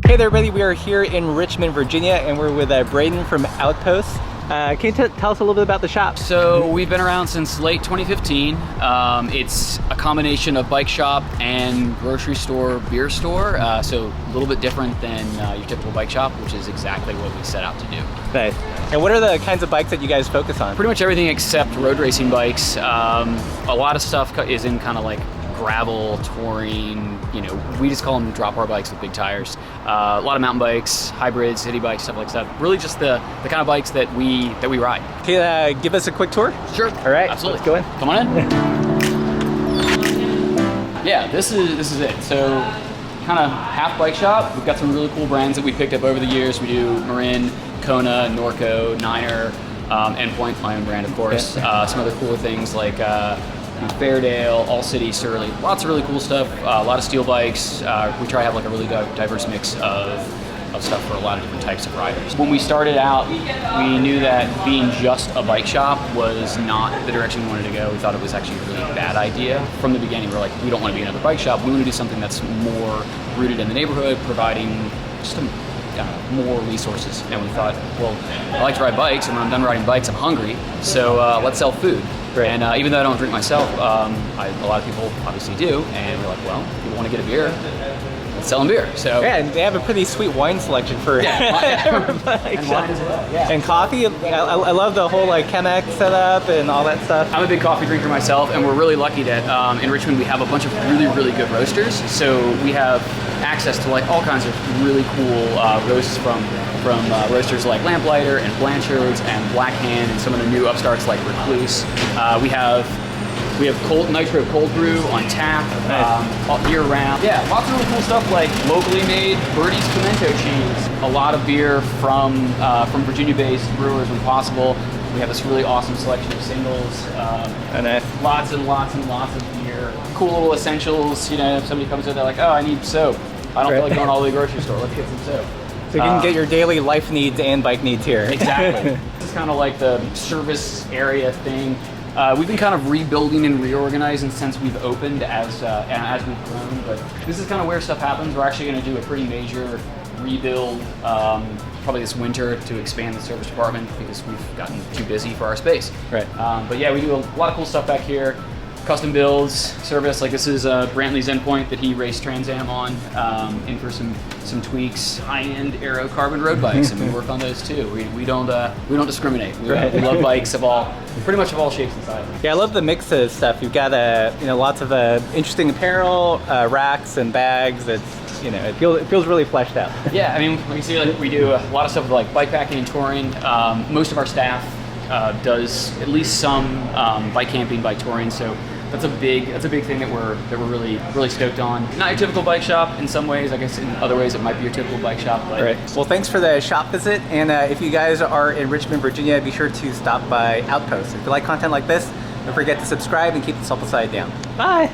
Hey there everybody, we are here in Richmond, Virginia, and we're with Braden from Outpost. Can you tell us a little bit about the shop? So we've been around since late 2015. It's a combination of bike shop and grocery store, beer store. So a little bit different than your typical bike shop, which is exactly what we set out to do. Nice. And what are the kinds of bikes that you guys focus on? Pretty much everything except road racing bikes. A lot of stuff is in kind of like gravel, touring, you know, we just call them drop bar bikes with big tires. A lot of mountain bikes, hybrids, city bikes, stuff like that. Really just the kind of bikes that we ride. Can you give us a quick tour? Sure. All right, absolutely. Let's go in. Come on in. Yeah, this is it. So kind of half bike shop. We've got some really cool brands that we picked up over the years. We do Marin, Kona, Norco, Niner, Endpoint, my own brand of course. Okay. Some other cooler things like Fairdale, All City, Surly, lots of really cool stuff, a lot of steel bikes. We try to have like a really diverse mix of stuff for a lot of different types of riders. When we started out, we knew that being just a bike shop was not the direction we wanted to go. We thought it was actually a really bad idea. From the beginning, we're like, we don't want to be another bike shop. We want to do something that's more rooted in the neighborhood, providing just more resources. And we thought, well, I like to ride bikes, and when I'm done riding bikes, I'm hungry, so let's sell food. Right. And even though I don't drink myself, a lot of people obviously do, and we're like, well, if people want to get a beer, let's sell them beer. So yeah, and they have a pretty sweet wine selection for everybody. And wine as well. Yeah. And coffee. I love the whole like Chemex setup and all that stuff. I'm a big coffee drinker myself, and we're really lucky that in Richmond we have a bunch of really good roasters. So we have access to like all kinds of really cool roasts from roasters like Lamplighter and Blanchard's and Black Hand and some of the new upstarts like Recluse. We have Nitro Cold Brew on tap all year round. Yeah, lots of really cool stuff like locally made Birdie's Pimento cheese. A lot of beer from Virginia-based brewers when possible. We have this really awesome selection of singles. Lots and lots of beer. Cool little essentials. You know, if somebody comes in, they're like, oh, I need soap. I don't feel like going all the way to the grocery store. Let's get some soap. So you can get your daily life needs and bike needs here. Exactly. This is kind of like the service area thing. We've been kind of rebuilding and reorganizing since we've opened as we've grown, but this is kind of where stuff happens. We're actually going to do a pretty major rebuild probably this winter to expand the service department because we've gotten too busy for our space. Right. But yeah, we do a lot of cool stuff back here. Custom builds, service, like this is Brantley's Endpoint that he raced Trans Am on, in for some tweaks, high-end aero carbon road bikes, and we work on those too. We don't discriminate. We love bikes of pretty much of all shapes and sizes. Yeah, I love the mix of stuff. You've got lots of interesting apparel, racks and bags. It's it feels really fleshed out. Yeah, I mean, you can see like we do a lot of stuff with like bikepacking and touring. Most of our staff does at least some bike camping, bike touring. So that's a big thing that we're really stoked on. Not your typical bike shop in some ways. I guess in other ways it might be your typical bike shop. But right. Well, thanks for the shop visit. And if you guys are in Richmond, Virginia, be sure to stop by Outpost. If you like content like this, don't forget to subscribe and keep the sulfur side down. Bye.